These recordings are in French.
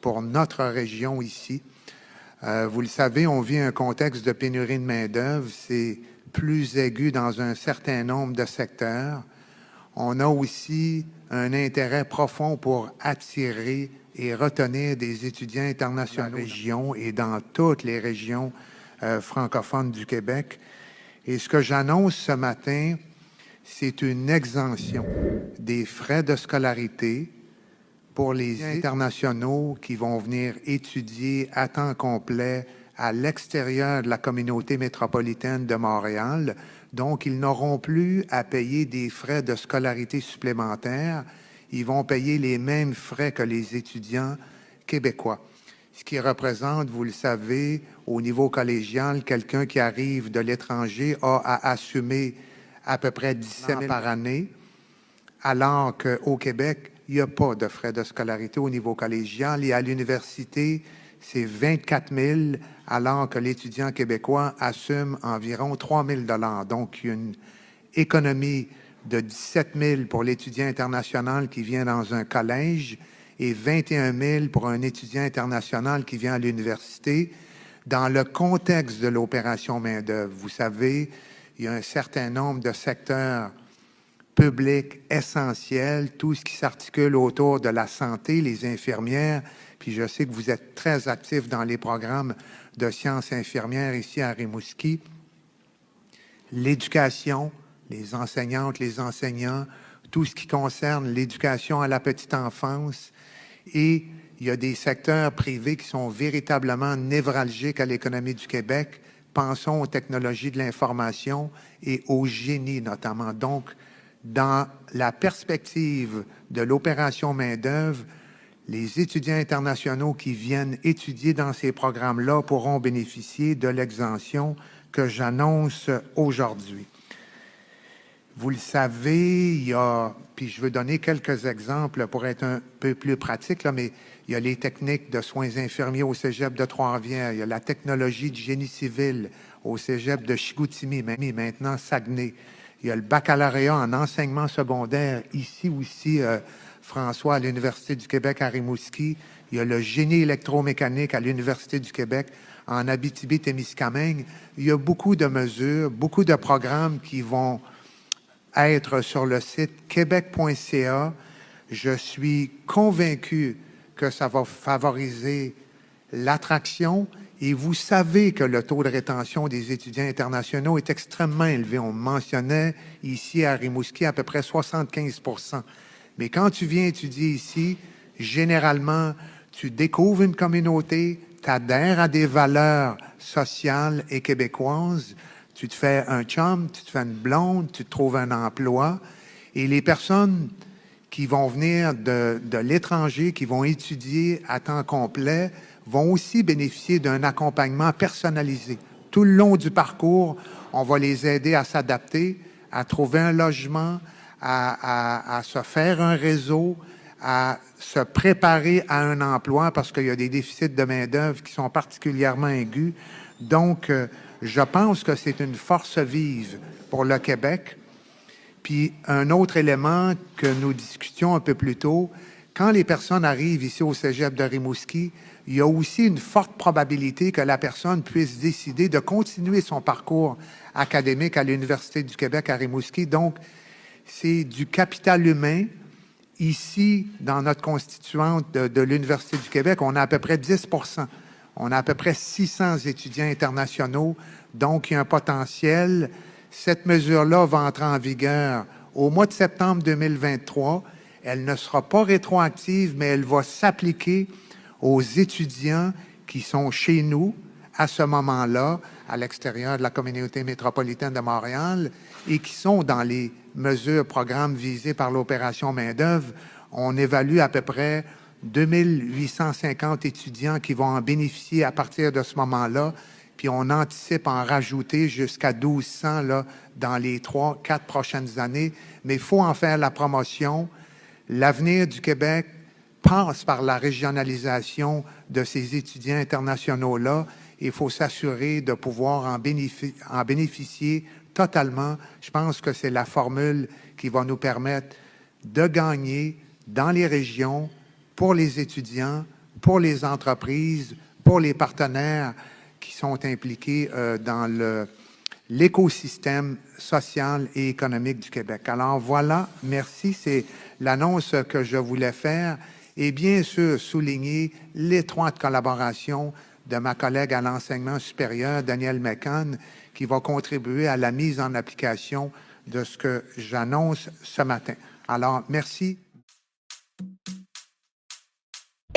pour notre région ici. Vous le savez, on vit un contexte de pénurie de main-d'œuvre. C'est plus aigu dans un certain nombre de secteurs. On a aussi un intérêt profond pour attirer et retenir des étudiants internationaux dans la région et dans toutes les régions francophones du Québec. Et ce que j'annonce ce matin, c'est une exemption des frais de scolarité pour les internationaux qui vont venir étudier à temps complet à l'extérieur de la communauté métropolitaine de Montréal. Donc, ils n'auront plus à payer des frais de scolarité supplémentaires. Ils vont payer les mêmes frais que les étudiants québécois. Ce qui représente, vous le savez, au niveau collégial, quelqu'un qui arrive de l'étranger a à assumer à peu près 17 000 par année, alors qu'au Québec, il n'y a pas de frais de scolarité au niveau collégial. Et à l'université, c'est 24 000, alors que l'étudiant québécois assume environ 3 000 $. Donc, il y a une économie de 17 000 pour l'étudiant international qui vient dans un collège et 21 000 pour un étudiant international qui vient à l'université. Dans le contexte de l'opération main-d'œuvre, vous savez, il y a un certain nombre de secteurs public essentiel, tout ce qui s'articule autour de la santé, les infirmières, puis je sais que vous êtes très actifs dans les programmes de sciences infirmières ici à Rimouski. L'éducation, les enseignantes, les enseignants, tout ce qui concerne l'éducation à la petite enfance, et il y a des secteurs privés qui sont véritablement névralgiques à l'économie du Québec. Pensons aux technologies de l'information et au génie notamment. Donc, dans la perspective de l'opération main-d'œuvre, les étudiants internationaux qui viennent étudier dans ces programmes-là pourront bénéficier de l'exemption que j'annonce aujourd'hui. Vous le savez, il y a, puis je veux donner quelques exemples pour être un peu plus pratique, là, mais il y a les techniques de soins infirmiers au cégep de Trois-Rivières, il y a la technologie de génie civil au cégep de Chicoutimi, maintenant Saguenay. Il y a le baccalauréat en enseignement secondaire, ici aussi, François, à l'Université du Québec à Rimouski. Il y a le génie électromécanique à l'Université du Québec en Abitibi-Témiscamingue. Il y a beaucoup de mesures, beaucoup de programmes qui vont être sur le site québec.ca. Je suis convaincu que ça va favoriser l'attraction. Et vous savez que le taux de rétention des étudiants internationaux est extrêmement élevé. On mentionnait ici à Rimouski à peu près 75 %. Mais quand tu viens étudier ici, généralement, tu découvres une communauté, tu adhères à des valeurs sociales et québécoises, tu te fais un chum, tu te fais une blonde, tu te trouves un emploi. Et les personnes qui vont venir de l'étranger, qui vont étudier à temps complet, vont aussi bénéficier d'un accompagnement personnalisé. Tout le long du parcours, on va les aider à s'adapter, à trouver un logement, à se faire un réseau, à se préparer à un emploi parce qu'il y a des déficits de main-d'œuvre qui sont particulièrement aigus. Donc, je pense que c'est une force vive pour le Québec. Puis, un autre élément que nous discutions un peu plus tôt, quand les personnes arrivent ici au cégep de Rimouski, il y a aussi une forte probabilité que la personne puisse décider de continuer son parcours académique à l'Université du Québec à Rimouski. Donc, c'est du capital humain. Ici, dans notre constituante de l'Université du Québec, on a à peu près 10 %. On a à peu près 600 étudiants internationaux. Donc, il y a un potentiel. Cette mesure-là va entrer en vigueur au mois de septembre 2023. Elle ne sera pas rétroactive, mais elle va s'appliquer aux étudiants qui sont chez nous à ce moment-là, à l'extérieur de la communauté métropolitaine de Montréal, et qui sont dans les mesures, programmes visés par l'opération main-d'œuvre. On évalue à peu près 2850 étudiants qui vont en bénéficier à partir de ce moment-là, puis on anticipe en rajouter jusqu'à 1200 là, dans les 3-4 prochaines années. Mais il faut en faire la promotion. L'avenir du Québec passe par la régionalisation de ces étudiants internationaux-là. Il faut s'assurer de pouvoir en bénéficier totalement. Je pense que c'est la formule qui va nous permettre de gagner dans les régions, pour les étudiants, pour les entreprises, pour les partenaires qui sont impliqués dans l'écosystème social et économique du Québec. Alors voilà, merci, c'est l'annonce que je voulais faire et bien sûr souligner l'étroite collaboration de ma collègue à l'enseignement supérieur, Danielle McCann, qui va contribuer à la mise en application de ce que j'annonce ce matin. Alors, merci.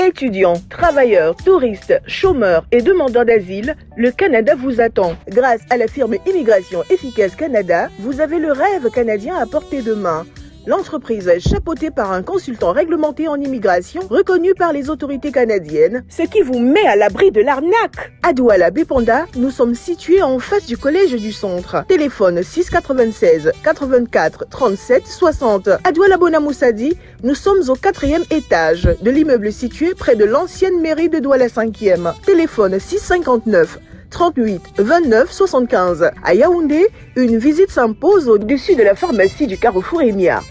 Étudiants, travailleurs, touristes, chômeurs et demandeurs d'asile, le Canada vous attend. Grâce à la firme Immigration Efficace Canada, vous avez le rêve canadien à portée de main. L'entreprise est chapeautée par un consultant réglementé en immigration reconnu par les autorités canadiennes, ce qui vous met à l'abri de l'arnaque. À Douala-Baie-Panda, nous sommes situés en face du collège du centre. Téléphone 696 84 37 60. À Douala-Bonamoussadi, nous sommes au 4e étage de l'immeuble situé près de l'ancienne mairie de Douala 5e. Téléphone 659 38 29 75. À Yaoundé, une visite s'impose au-dessus de la pharmacie du Carrefour Émia.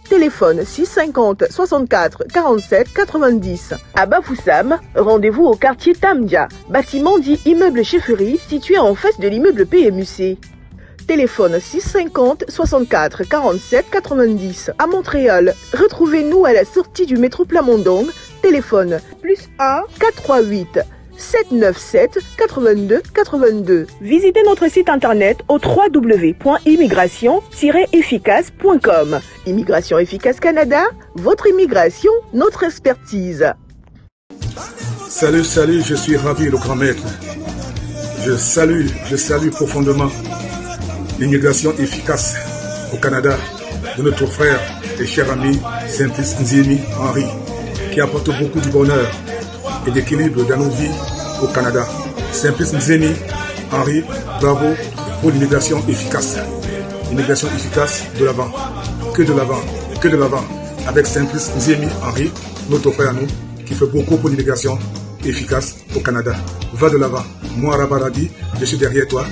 Téléphone 650 64 47 90. À Bafoussam, rendez-vous au quartier Tamdia, bâtiment dit immeuble chefferie situé en face de l'immeuble PMUC. Téléphone 650 64 47 90. À Montréal, retrouvez-nous à la sortie du métro Plamondon. Téléphone +1 438 797 82 82. Visitez notre site internet au www.immigration-efficace.com. Immigration Efficace Canada, votre immigration, notre expertise. Salut, je suis Ravi, le grand maître. Je salue profondément l'immigration efficace au Canada de notre frère et cher ami Simplice Nzemi Henry, qui apporte beaucoup de bonheur et d'équilibre dans nos vies au Canada. Simplice Nzemi Henry, bravo pour l'immigration efficace. L'immigration efficace de l'avant. Que de l'avant, que de l'avant. Avec Simplice Nzemi Henry, notre frère à nous, qui fait beaucoup pour l'immigration efficace au Canada. Va de l'avant. Moi, Rabaradi, je suis derrière toi.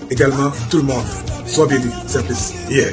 Également, tout le monde. Sois béni, Simplice. Yeah.